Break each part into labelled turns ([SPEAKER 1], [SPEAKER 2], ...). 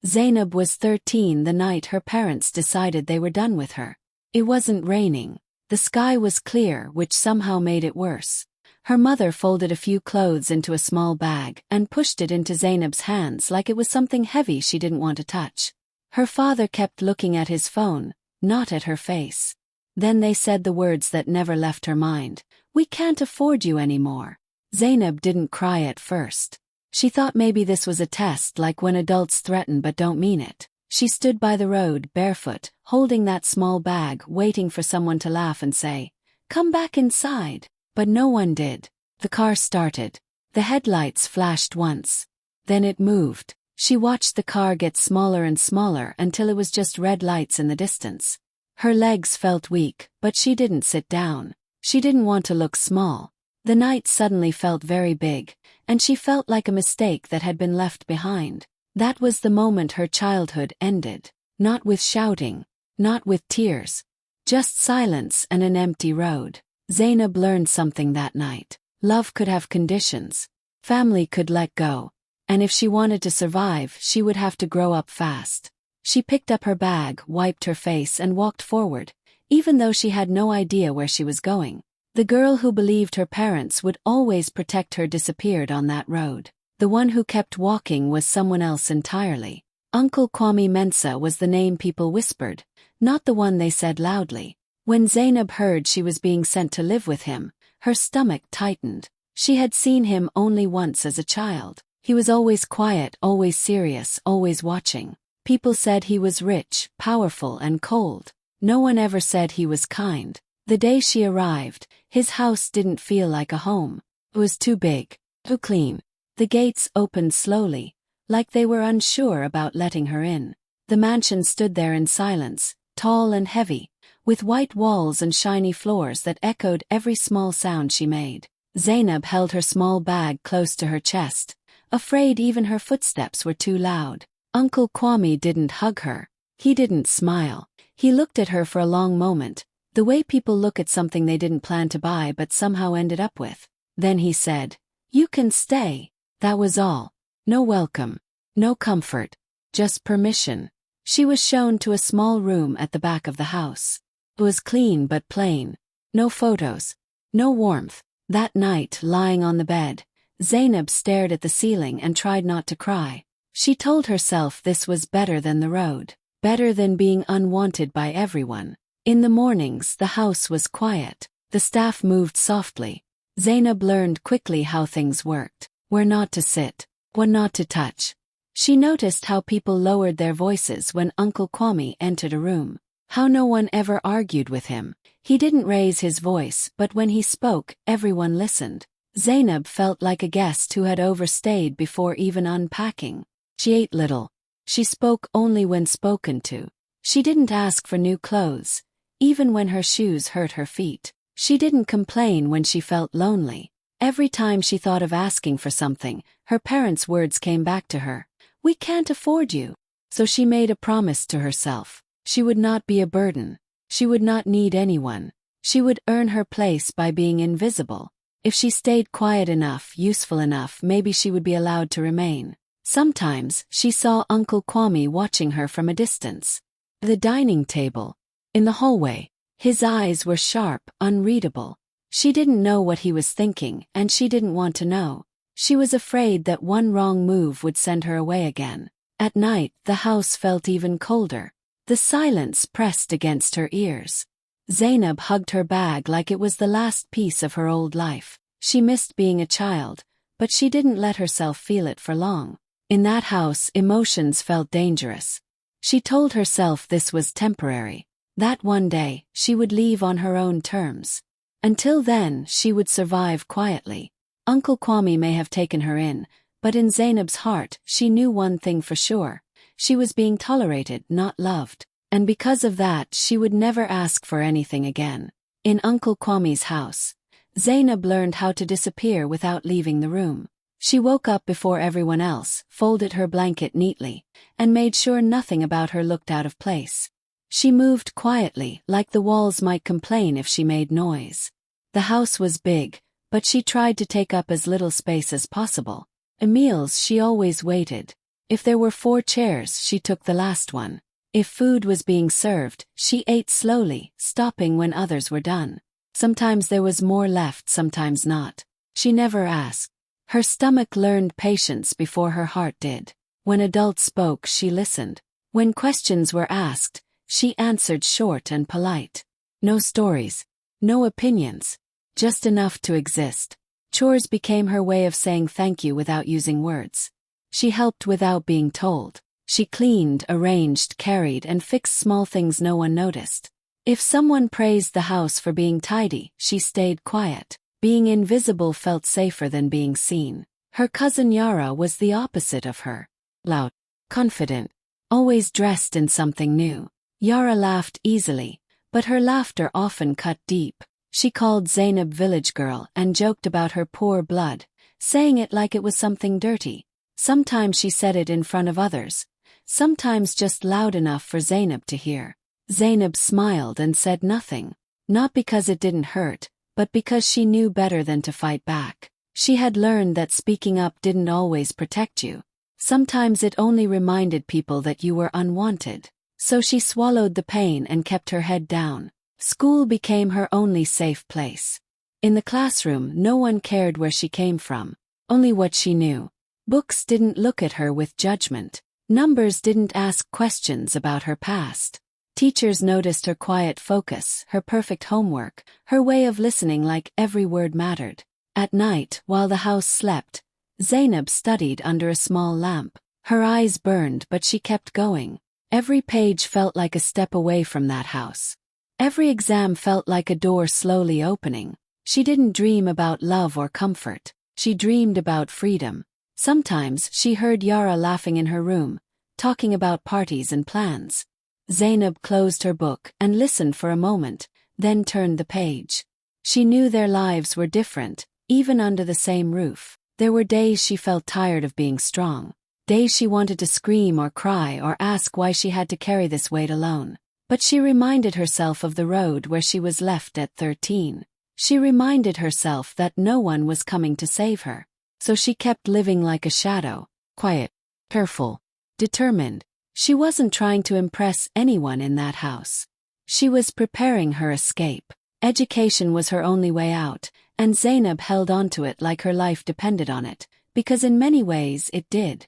[SPEAKER 1] Zainab was 13 the night her parents decided they were done with her. It wasn't raining. The sky was clear, which somehow made it worse. Her mother folded a few clothes into a small bag and pushed it into Zainab's hands like it was something heavy she didn't want to touch. Her father kept looking at his phone, not at her face. Then they said the words that never left her mind. "We can't afford you anymore." Zainab didn't cry at first. She thought maybe this was a test, like when adults threaten but don't mean it. She stood by the road, barefoot, holding that small bag, waiting for someone to laugh and say, "Come back inside." But no one did. The car started. The headlights flashed once. Then it moved. She watched the car get smaller and smaller until it was just red lights in the distance. Her legs felt weak, but she didn't sit down. She didn't want to look small. The night suddenly felt very big, and she felt like a mistake that had been left behind. That was the moment her childhood ended. Not with shouting, not with tears. Just silence and an empty road. Zainab learned something that night. Love could have conditions. Family could let go. And if she wanted to survive, she would have to grow up fast. She picked up her bag, wiped her face, and walked forward, even though she had no idea where she was going. The girl who believed her parents would always protect her disappeared on that road. The one who kept walking was someone else entirely. Uncle Kwame Mensah was the name people whispered, not the one they said loudly. When Zainab heard she was being sent to live with him, her stomach tightened. She had seen him only once as a child. He was always quiet, always serious, always watching. People said he was rich, powerful, and cold. No one ever said he was kind. The day she arrived, his house didn't feel like a home. It was too big, too clean. The gates opened slowly, like they were unsure about letting her in. The mansion stood there in silence, tall and heavy, with white walls and shiny floors that echoed every small sound she made. Zainab held her small bag close to her chest, afraid even her footsteps were too loud. Uncle Kwame didn't hug her. He didn't smile. He looked at her for a long moment, the way people look at something they didn't plan to buy but somehow ended up with. Then he said, "You can stay." That was all. No welcome. No comfort. Just permission. She was shown to a small room at the back of the house. It was clean but plain. No photos. No warmth. That night, lying on the bed, Zainab stared at the ceiling and tried not to cry. She told herself this was better than the road. Better than being unwanted by everyone. In the mornings, the house was quiet. The staff moved softly. Zainab learned quickly how things worked. Where not to sit. What not to touch. She noticed how people lowered their voices when Uncle Kwame entered a room. How no one ever argued with him. He didn't raise his voice, but when he spoke, everyone listened. Zainab felt like a guest who had overstayed before even unpacking. She ate little. She spoke only when spoken to. She didn't ask for new clothes, even when her shoes hurt her feet. She didn't complain when she felt lonely. Every time she thought of asking for something, her parents' words came back to her. "We can't afford you." So she made a promise to herself. She would not be a burden. She would not need anyone. She would earn her place by being invisible. If she stayed quiet enough, useful enough, maybe she would be allowed to remain. Sometimes, she saw Uncle Kwame watching her from a distance. The dining table. In the hallway. His eyes were sharp, unreadable. She didn't know what he was thinking, and she didn't want to know. She was afraid that one wrong move would send her away again. At night, the house felt even colder. The silence pressed against her ears. Zainab hugged her bag like it was the last piece of her old life. She missed being a child, but she didn't let herself feel it for long. In that house, emotions felt dangerous. She told herself this was temporary. That one day, she would leave on her own terms. Until then, she would survive quietly. Uncle Kwame may have taken her in, but in Zainab's heart, she knew one thing for sure. She was being tolerated, not loved. And because of that, she would never ask for anything again. In Uncle Kwame's house, Zainab learned how to disappear without leaving the room. She woke up before everyone else, folded her blanket neatly, and made sure nothing about her looked out of place. She moved quietly, like the walls might complain if she made noise. The house was big, but she tried to take up as little space as possible. At meals she always waited. If there were 4 chairs, she took the last one. If food was being served, she ate slowly, stopping when others were done. Sometimes there was more left, sometimes not. She never asked. Her stomach learned patience before her heart did. When adults spoke, she listened. When questions were asked, she answered short and polite. No stories. No opinions. Just enough to exist. Chores became her way of saying thank you without using words. She helped without being told. She cleaned, arranged, carried, and fixed small things no one noticed. If someone praised the house for being tidy, she stayed quiet. Being invisible felt safer than being seen. Her cousin Yara was the opposite of her. Loud, confident, always dressed in something new. Yara laughed easily, but her laughter often cut deep. She called Zainab village girl and joked about her poor blood, saying it like it was something dirty. Sometimes she said it in front of others, sometimes just loud enough for Zainab to hear. Zainab smiled and said nothing, not because it didn't hurt, but because she knew better than to fight back. She had learned that speaking up didn't always protect you. Sometimes it only reminded people that you were unwanted. So she swallowed the pain and kept her head down. School became her only safe place. In the classroom, no one cared where she came from, only what she knew. Books didn't look at her with judgment. Numbers didn't ask questions about her past. Teachers noticed her quiet focus, her perfect homework, her way of listening like every word mattered. At night, while the house slept, Zainab studied under a small lamp. Her eyes burned, but she kept going. Every page felt like a step away from that house. Every exam felt like a door slowly opening. She didn't dream about love or comfort. She dreamed about freedom. Sometimes she heard Yara laughing in her room, talking about parties and plans. Zainab closed her book and listened for a moment, then turned the page. She knew their lives were different, even under the same roof. There were days she felt tired of being strong. Days she wanted to scream or cry or ask why she had to carry this weight alone. But she reminded herself of the road where she was left at 13. She reminded herself that no one was coming to save her. So she kept living like a shadow, quiet, careful, determined. She wasn't trying to impress anyone in that house. She was preparing her escape. Education was her only way out, and Zainab held onto it like her life depended on it, because in many ways it did.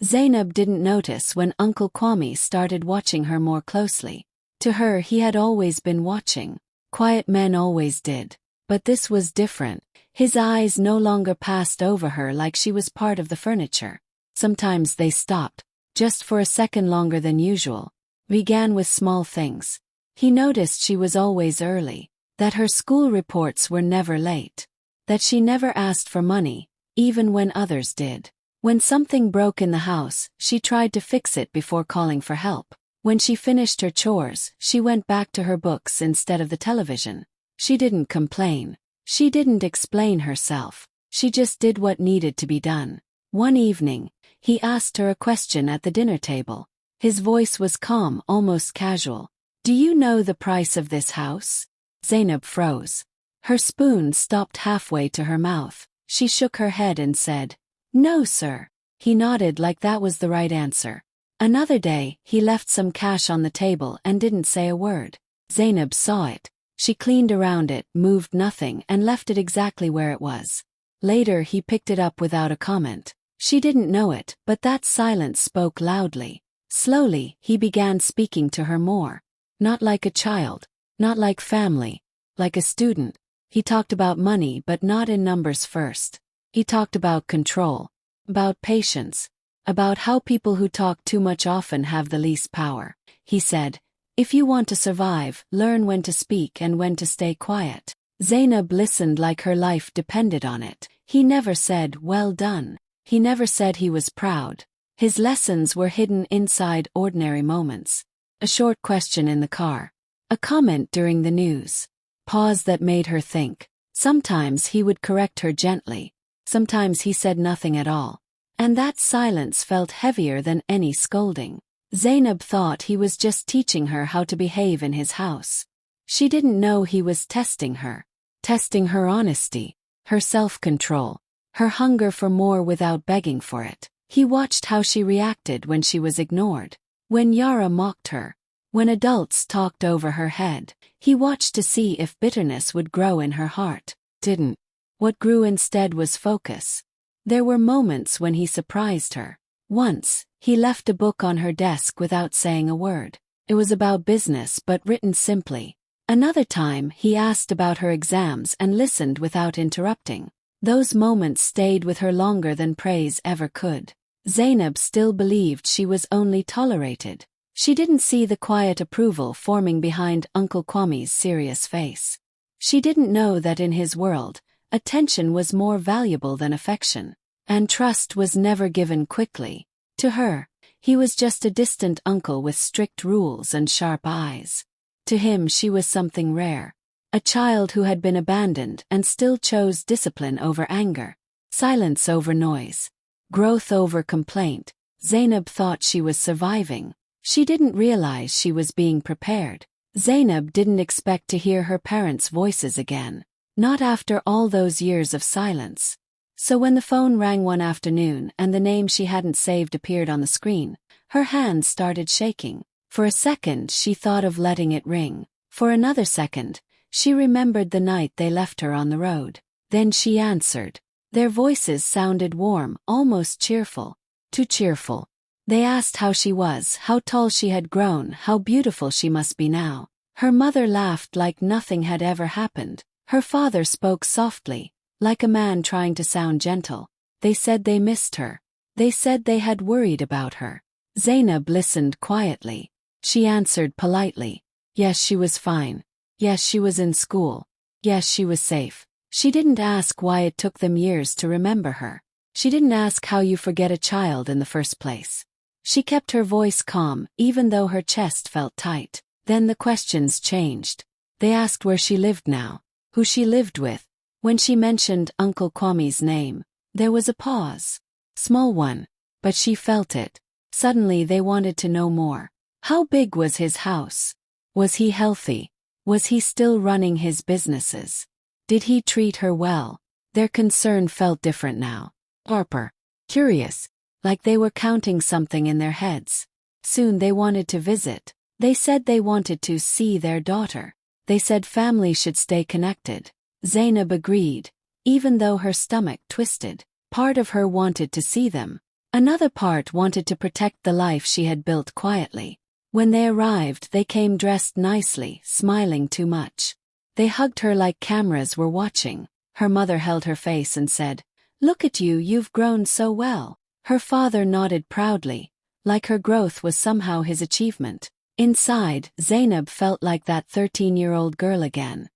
[SPEAKER 1] Zainab didn't notice when Uncle Kwame started watching her more closely. To her, he had always been watching. Quiet men always did. But this was different. His eyes no longer passed over her like she was part of the furniture. Sometimes they stopped, just for a second longer than usual. Began with small things. He noticed she was always early, that her school reports were never late, that she never asked for money, even when others did. When something broke in the house, she tried to fix it before calling for help. When she finished her chores, she went back to her books instead of the television. She didn't complain. She didn't explain herself. She just did what needed to be done. One evening, he asked her a question at the dinner table. His voice was calm, almost casual. "Do you know the price of this house?" Zainab froze. Her spoon stopped halfway to her mouth. She shook her head and said, "No, sir." He nodded like that was the right answer. Another day, he left some cash on the table and didn't say a word. Zainab saw it. She cleaned around it, moved nothing, and left it exactly where it was. Later, he picked it up without a comment. She didn't know it, but that silence spoke loudly. Slowly, he began speaking to her more. Not like a child, not like family, like a student. He talked about money, but not in numbers first. He talked about control, about patience, about how people who talk too much often have the least power. He said, "If you want to survive, learn when to speak and when to stay quiet." Zainab listened like her life depended on it. He never said, "Well done." He never said he was proud. His lessons were hidden inside ordinary moments. A short question in the car. A comment during the news. Pause that made her think. Sometimes he would correct her gently. Sometimes he said nothing at all. And that silence felt heavier than any scolding. Zainab thought he was just teaching her how to behave in his house. She didn't know he was testing her honesty, her self-control, her hunger for more without begging for it. He watched how she reacted when she was ignored, when Yara mocked her, when adults talked over her head. He watched to see if bitterness would grow in her heart. Didn't. What grew instead was focus. There were moments when he surprised her. Once, he left a book on her desk without saying a word. It was about business but written simply. Another time, he asked about her exams and listened without interrupting. Those moments stayed with her longer than praise ever could. Zainab still believed she was only tolerated. She didn't see the quiet approval forming behind Uncle Kwame's serious face. She didn't know that in his world, attention was more valuable than affection, and trust was never given quickly. To her, he was just a distant uncle with strict rules and sharp eyes. To him she was something rare. A child who had been abandoned and still chose discipline over anger, silence over noise, growth over complaint. Zainab thought she was surviving. She didn't realize she was being prepared. Zainab didn't expect to hear her parents' voices again, not after all those years of silence. So when the phone rang one afternoon and the name she hadn't saved appeared on the screen, her hands started shaking. For a second she thought of letting it ring. For another second, she remembered the night they left her on the road. Then she answered. Their voices sounded warm, almost cheerful. Too cheerful. They asked how she was, how tall she had grown, how beautiful she must be now. Her mother laughed like nothing had ever happened. Her father spoke softly, like a man trying to sound gentle. They said they missed her. They said they had worried about her. Zainab listened quietly. She answered politely. Yes, she was fine. Yes, she was in school. Yes, she was safe. She didn't ask why it took them years to remember her. She didn't ask how you forget a child in the first place. She kept her voice calm, even though her chest felt tight. Then the questions changed. They asked where she lived now, who she lived with. When she mentioned Uncle Kwame's name, there was a pause. Small one, but she felt it. Suddenly they wanted to know more. How big was his house? Was he healthy? Was he still running his businesses? Did he treat her well? Their concern felt different now. Sharper. Curious. Like they were counting something in their heads. Soon they wanted to visit. They said they wanted to see their daughter. They said family should stay connected. Zainab agreed, even though her stomach twisted. Part of her wanted to see them. Another part wanted to protect the life she had built quietly. When they arrived, they came dressed nicely, smiling too much. They hugged her like cameras were watching. Her mother held her face and said, "Look at you, you've grown so well." Her father nodded proudly, like her growth was somehow his achievement. Inside, Zainab felt like that 13-year-old girl again.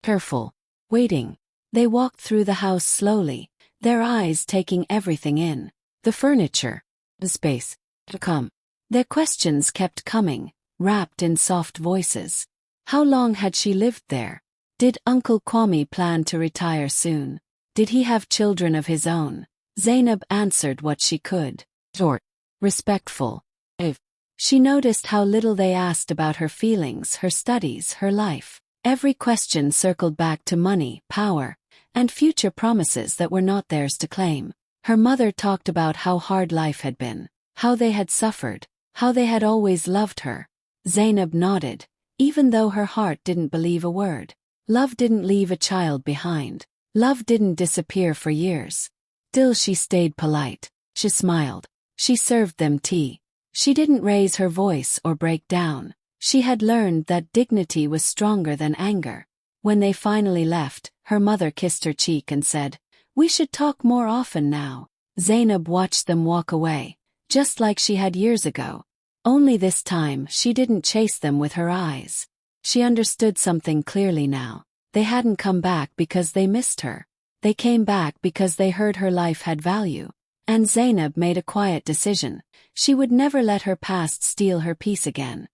[SPEAKER 1] Careful. Waiting. They walked through the house slowly, their eyes taking everything in. The furniture. The space. To come. Their questions kept coming, wrapped in soft voices. How long had she lived there? Did Uncle Kwame plan to retire soon? Did he have children of his own? Zainab answered what she could. Short. Respectful. She noticed how little they asked about her feelings, her studies, her life. Every question circled back to money, power, and future promises that were not theirs to claim. Her mother talked about how hard life had been, how they had suffered, how they had always loved her. Zainab nodded, even though her heart didn't believe a word. Love didn't leave a child behind. Love didn't disappear for years. Still she stayed polite. She smiled. She served them tea. She didn't raise her voice or break down. She had learned that dignity was stronger than anger. When they finally left, her mother kissed her cheek and said, "We should talk more often now." Zainab watched them walk away, just like she had years ago. Only this time she didn't chase them with her eyes. She understood something clearly now. They hadn't come back because they missed her. They came back because they heard her life had value. And Zainab made a quiet decision. She would never let her past steal her peace again.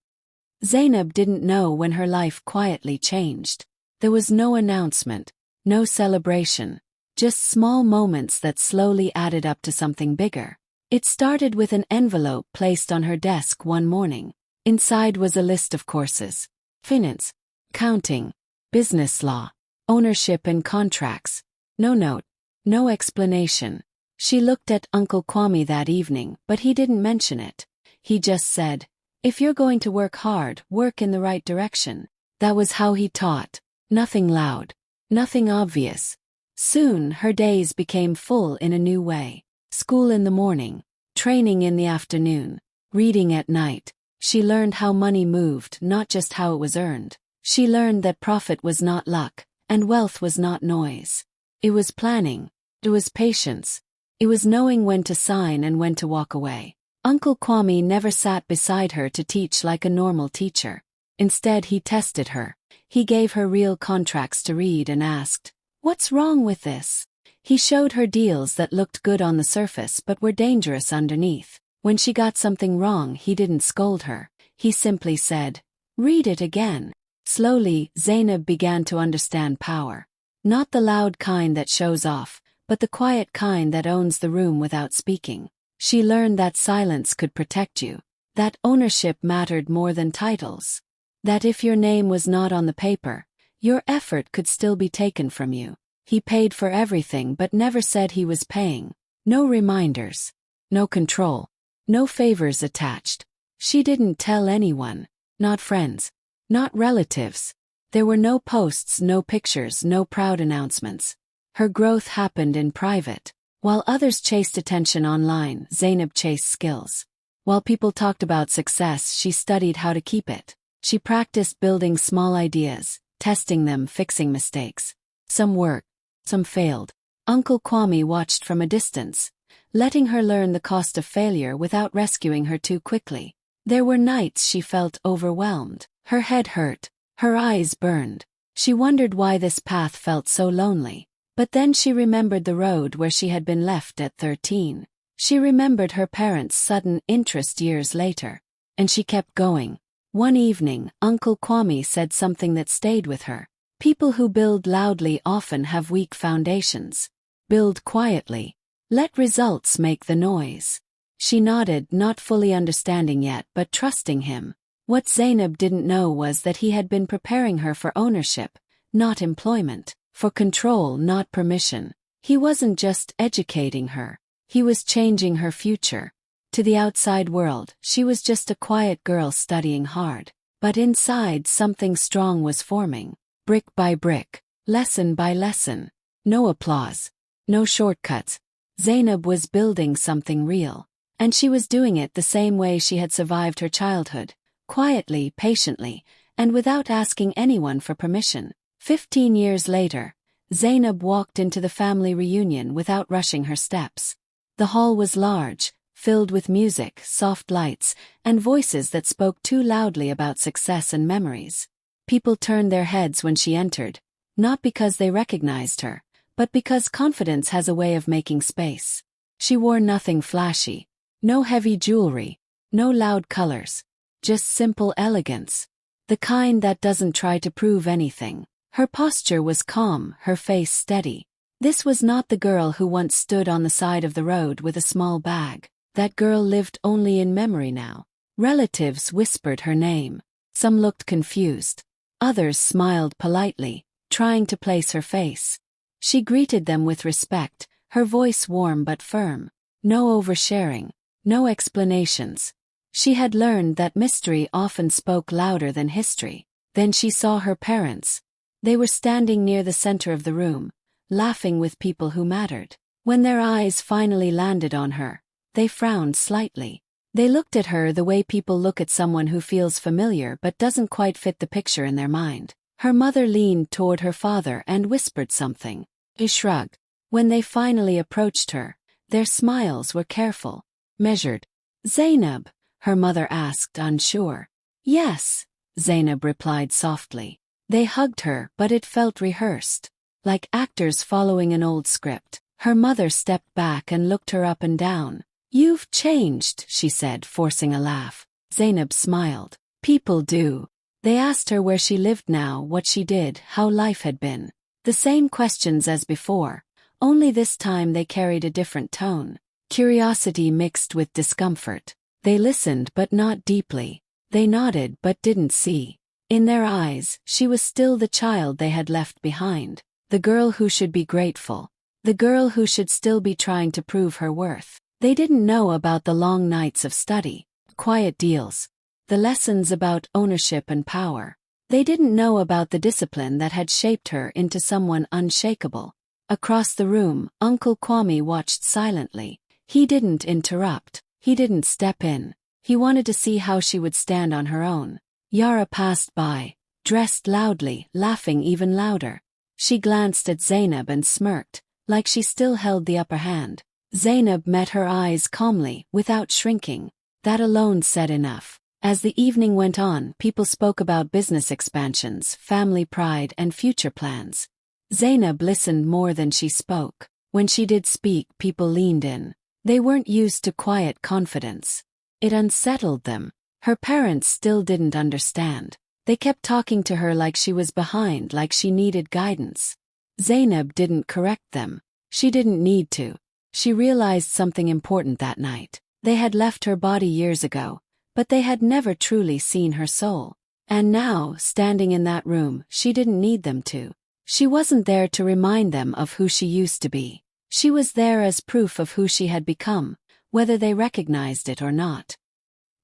[SPEAKER 1] Zainab didn't know when her life quietly changed. There was no announcement, no celebration, just small moments that slowly added up to something bigger. It started with an envelope placed on her desk one morning. Inside was a list of courses: finance, accounting, business law, ownership and contracts. No note, no explanation, She looked at Uncle Kwame that evening, but he didn't mention it. He just said, "If you're going to work hard, work in the right direction." That was how he taught. Nothing loud. Nothing obvious. Soon, her days became full in a new way. School in the morning. Training in the afternoon. Reading at night. She learned how money moved, not just how it was earned. She learned that profit was not luck, and wealth was not noise. It was planning. It was patience. It was knowing when to sign and when to walk away. Uncle Kwame never sat beside her to teach like a normal teacher. Instead, he tested her. He gave her real contracts to read and asked, "What's wrong with this?" He showed her deals that looked good on the surface but were dangerous underneath. When she got something wrong, he didn't scold her. He simply said, "Read it again." Slowly, Zainab began to understand power. Not the loud kind that shows off, but the quiet kind that owns the room without speaking. She learned that silence could protect you, that ownership mattered more than titles, that if your name was not on the paper, your effort could still be taken from you. He paid for everything but never said he was paying. No reminders. No control. No favors attached. She didn't tell anyone. Not friends. Not relatives. There were no posts, no pictures, no proud announcements. Her growth happened in private. While others chased attention online, Zainab chased skills. While people talked about success, she studied how to keep it. She practiced building small ideas, testing them, fixing mistakes. Some worked, some failed. Uncle Kwame watched from a distance, letting her learn the cost of failure without rescuing her too quickly. There were nights she felt overwhelmed. Her head hurt. Her eyes burned. She wondered why this path felt so lonely. But then she remembered the road where she had been left at 13. She remembered her parents' sudden interest years later. And she kept going. One evening, Uncle Kwame said something that stayed with her. People who build loudly often have weak foundations. Build quietly. Let results make the noise. She nodded, not fully understanding yet, but trusting him. What Zainab didn't know was that he had been preparing her for ownership, not employment. For control, not permission. He wasn't just educating her. He was changing her future. To the outside world, she was just a quiet girl studying hard. But inside, something strong was forming. Brick by brick. Lesson by lesson. No applause. No shortcuts. Zainab was building something real. And she was doing it the same way she had survived her childhood. Quietly, patiently, and without asking anyone for permission. 15 years later, Zainab walked into the family reunion without rushing her steps. The hall was large, filled with music, soft lights, and voices that spoke too loudly about success and memories. People turned their heads when she entered, not because they recognized her, but because confidence has a way of making space. She wore nothing flashy, no heavy jewelry, no loud colors, just simple elegance. The kind that doesn't try to prove anything. Her posture was calm, her face steady. This was not the girl who once stood on the side of the road with a small bag. That girl lived only in memory now. Relatives whispered her name. Some looked confused. Others smiled politely, trying to place her face. She greeted them with respect, her voice warm but firm. No oversharing, no explanations. She had learned that mystery often spoke louder than history. Then she saw her parents. They were standing near the center of the room, laughing with people who mattered. When their eyes finally landed on her, they frowned slightly. They looked at her the way people look at someone who feels familiar but doesn't quite fit the picture in their mind. Her mother leaned toward her father and whispered something. He shrugged. When they finally approached her, their smiles were careful, measured. "Zainab?" her mother asked, unsure. "Yes," Zainab replied softly. They hugged her, but it felt rehearsed, like actors following an old script. Her mother stepped back and looked her up and down. "You've changed," she said, forcing a laugh. Zainab smiled. "People do." They asked her where she lived now, what she did, how life had been. The same questions as before, only this time they carried a different tone. Curiosity mixed with discomfort. They listened but not deeply. They nodded but didn't see. In their eyes, she was still the child they had left behind, the girl who should be grateful, The girl who should still be trying to prove her worth. They didn't know about the long nights of study, quiet deals, the lessons about ownership and power. They didn't know about the discipline that had shaped her into someone unshakable. Across the room, Uncle Kwame watched silently. He didn't interrupt. He didn't step in. He wanted to see how she would stand on her own. Yara passed by, dressed loudly, laughing even louder. She glanced at Zainab and smirked, like she still held the upper hand. Zainab met her eyes calmly, without shrinking. That alone said enough. As the evening went on, people spoke about business expansions, family pride, and future plans. Zainab listened more than she spoke. When she did speak, people leaned in. They weren't used to quiet confidence. It unsettled them. Her parents still didn't understand. They kept talking to her like she was behind, like she needed guidance. Zainab didn't correct them. She didn't need to. She realized something important that night. They had left her body years ago, but they had never truly seen her soul. And now, standing in that room, she didn't need them to. She wasn't there to remind them of who she used to be. She was there as proof of who she had become, whether they recognized it or not.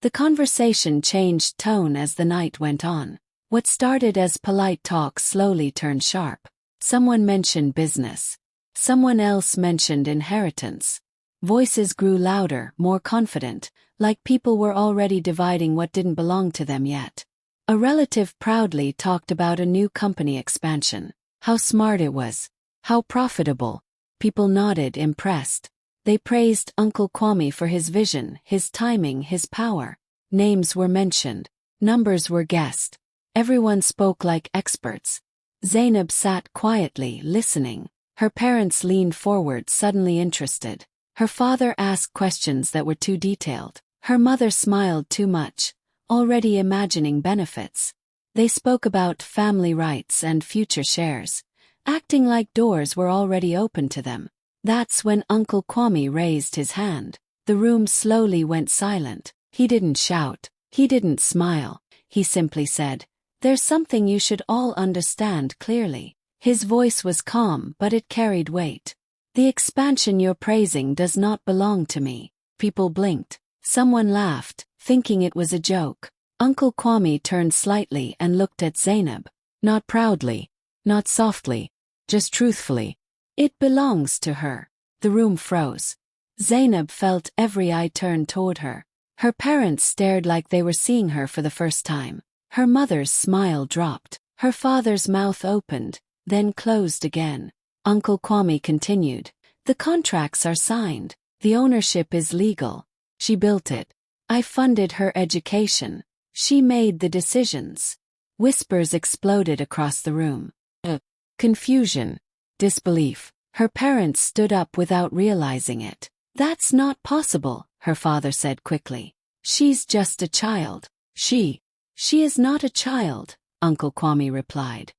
[SPEAKER 1] The conversation changed tone as the night went on. What started as polite talk slowly turned sharp. Someone mentioned business. Someone else mentioned inheritance. Voices grew louder, more confident, like people were already dividing what didn't belong to them yet. A relative proudly talked about a new company expansion. How smart it was. How profitable. People nodded, impressed. They praised Uncle Kwame for his vision, his timing, his power. Names were mentioned. Numbers were guessed. Everyone spoke like experts. Zainab sat quietly, listening. Her parents leaned forward, suddenly interested. Her father asked questions that were too detailed. Her mother smiled too much, already imagining benefits. They spoke about family rights and future shares, acting like doors were already open to them. That's when Uncle Kwame raised his hand. The room slowly went silent. He didn't shout. He didn't smile. He simply said, "There's something you should all understand clearly." His voice was calm, but it carried weight. "The expansion you're praising does not belong to me." People blinked. Someone laughed, thinking it was a joke. Uncle Kwame turned slightly and looked at Zainab. Not proudly, not softly, just truthfully. "It belongs to her." The room froze. Zainab felt every eye turn toward her. Her parents stared like they were seeing her for the first time. Her mother's smile dropped. Her father's mouth opened, then closed again. Uncle Kwame continued, "The contracts are signed. The ownership is legal. She built it. I funded her education. She made the decisions." Whispers exploded across the room. Confusion. Disbelief. Her parents stood up without realizing it. "That's not possible," her father said quickly. "She's just a child." She is not a child," Uncle Kwame replied.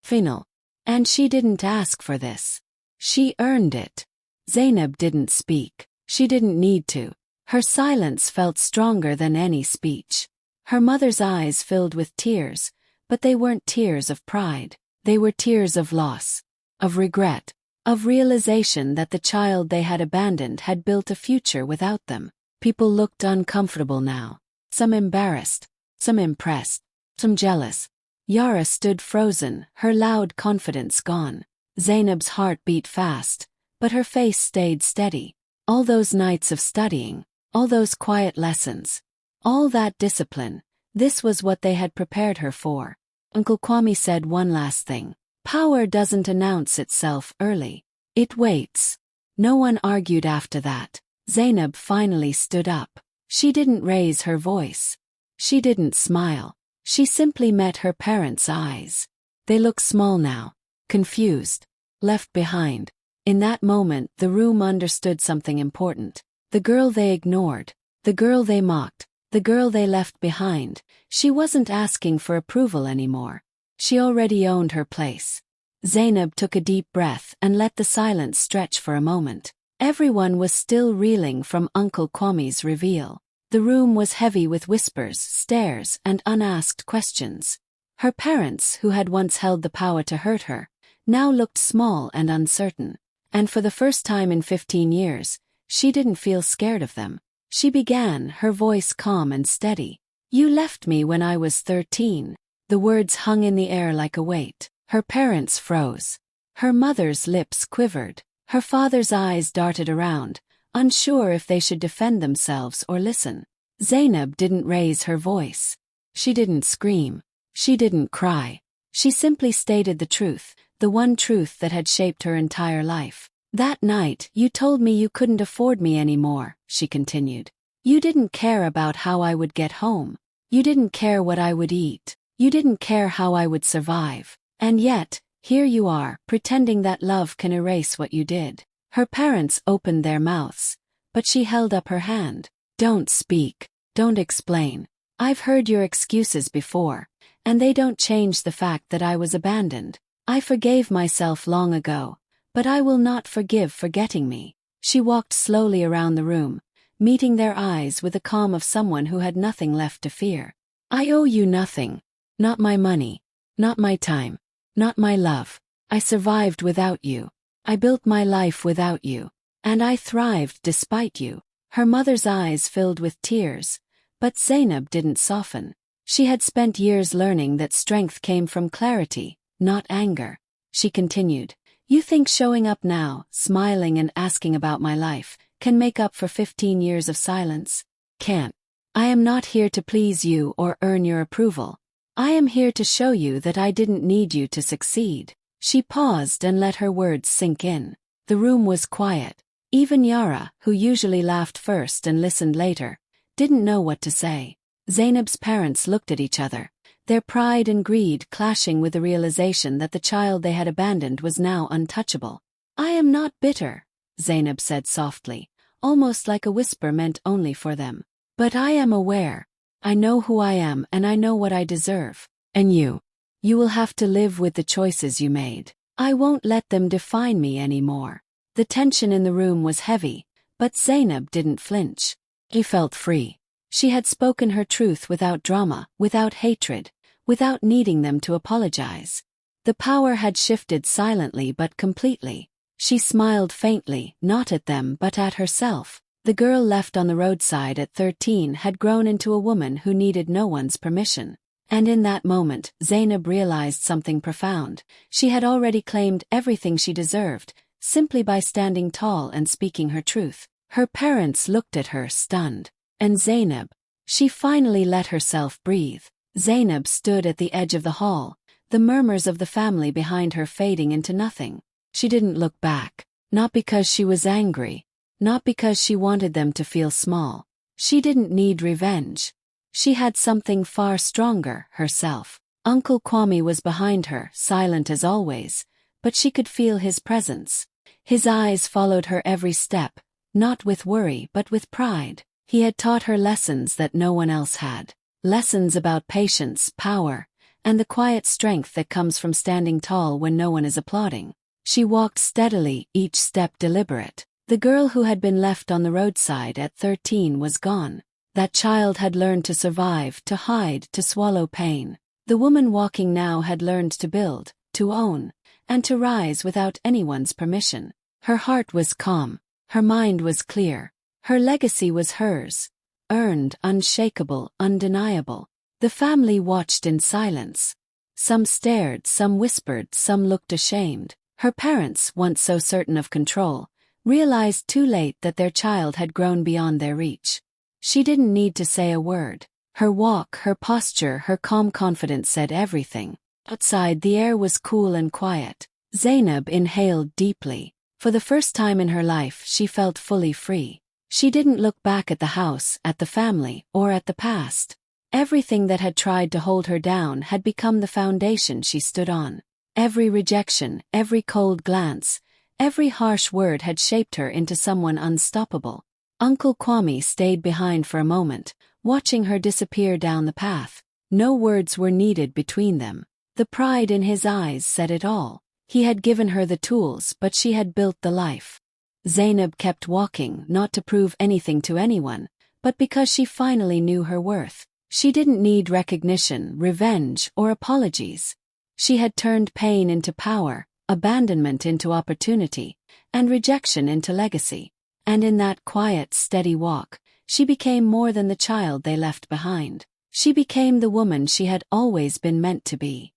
[SPEAKER 1] Final. "And she didn't ask for this. She earned it." Zainab didn't speak. She didn't need to. Her silence felt stronger than any speech. Her mother's eyes filled with tears, but they weren't tears of pride. They were tears of loss, of regret, of realization that the child they had abandoned had built a future without them. People looked uncomfortable now. Some embarrassed, some impressed, some jealous. Yara stood frozen, her loud confidence gone. Zainab's heart beat fast, but her face stayed steady. All those nights of studying, all those quiet lessons, all that discipline, this was what they had prepared her for. Uncle Kwame said one last thing. "Power doesn't announce itself early. It waits." No one argued after that. Zainab finally stood up. She didn't raise her voice. She didn't smile. She simply met her parents' eyes. They looked small now, confused, left behind. In that moment, the room understood something important. The girl they ignored, the girl they mocked, the girl they left behind, she wasn't asking for approval anymore. She already owned her place. Zainab took a deep breath and let the silence stretch for a moment. Everyone was still reeling from Uncle Kwame's reveal. The room was heavy with whispers, stares, and unasked questions. Her parents, who had once held the power to hurt her, now looked small and uncertain. And for the first time in 15 years, she didn't feel scared of them. She began, her voice calm and steady. "You left me when I was 13. The words hung in the air like a weight. Her parents froze. Her mother's lips quivered. Her father's eyes darted around, unsure if they should defend themselves or listen. Zainab didn't raise her voice. She didn't scream. She didn't cry. She simply stated the truth, the one truth that had shaped her entire life. "That night, you told me you couldn't afford me anymore," she continued. "You didn't care about how I would get home. You didn't care what I would eat. You didn't care how I would survive. And yet, here you are, pretending that love can erase what you did." Her parents opened their mouths, but she held up her hand. "Don't speak. Don't explain. I've heard your excuses before, and they don't change the fact that I was abandoned. I forgave myself long ago, but I will not forgive forgetting me." She walked slowly around the room, meeting their eyes with the calm of someone who had nothing left to fear. "I owe you nothing. Not my money. Not my time. Not my love. I survived without you. I built my life without you. And I thrived despite you." Her mother's eyes filled with tears, but Zainab didn't soften. She had spent years learning that strength came from clarity, not anger. She continued, "You think showing up now, smiling and asking about my life, can make up for 15 years of silence? Can't. I am not here to please you or earn your approval. I am here to show you that I didn't need you to succeed." She paused and let her words sink in. The room was quiet. Even Yara, who usually laughed first and listened later, didn't know what to say. Zainab's parents looked at each other, their pride and greed clashing with the realization that the child they had abandoned was now untouchable. "I am not bitter," Zainab said softly, almost like a whisper meant only for them. "But I am aware. I know who I am and I know what I deserve. And you will have to live with the choices you made. I won't let them define me anymore." The tension in the room was heavy, but Zainab didn't flinch. She felt free. She had spoken her truth without drama, without hatred, without needing them to apologize. The power had shifted silently but completely. She smiled faintly, not at them but at herself. The girl left on the roadside at 13 had grown into a woman who needed no one's permission. And in that moment, Zainab realized something profound. She had already claimed everything she deserved, simply by standing tall and speaking her truth. Her parents looked at her, stunned. And Zainab? She finally let herself breathe. Zainab stood at the edge of the hall, the murmurs of the family behind her fading into nothing. She didn't look back. Not because she was angry. Not because she wanted them to feel small. She didn't need revenge. She had something far stronger, herself. Uncle Kwame was behind her, silent as always, but she could feel his presence. His eyes followed her every step, not with worry but with pride. He had taught her lessons that no one else had. Lessons about patience, power, and the quiet strength that comes from standing tall when no one is applauding. She walked steadily, each step deliberate. The girl who had been left on the roadside at 13 was gone. That child had learned to survive, to hide, to swallow pain. The woman walking now had learned to build, to own, and to rise without anyone's permission. Her heart was calm. Her mind was clear. Her legacy was hers. Earned, unshakable, undeniable. The family watched in silence. Some stared, some whispered, some looked ashamed. Her parents, once so certain of control, realized too late that their child had grown beyond their reach. She didn't need to say a word. Her walk, her posture, her calm confidence said everything. Outside, the air was cool and quiet. Zainab inhaled deeply. For the first time in her life, she felt fully free. She didn't look back at the house, at the family, or at the past. Everything that had tried to hold her down had become the foundation she stood on. Every rejection, every cold glance, every harsh word had shaped her into someone unstoppable. Uncle Kwame stayed behind for a moment, watching her disappear down the path. No words were needed between them. The pride in his eyes said it all. He had given her the tools, but she had built the life. Zainab kept walking, not to prove anything to anyone, but because she finally knew her worth. She didn't need recognition, revenge, or apologies. She had turned pain into power, abandonment into opportunity, and rejection into legacy. And in that quiet, steady walk, she became more than the child they left behind. She became the woman she had always been meant to be.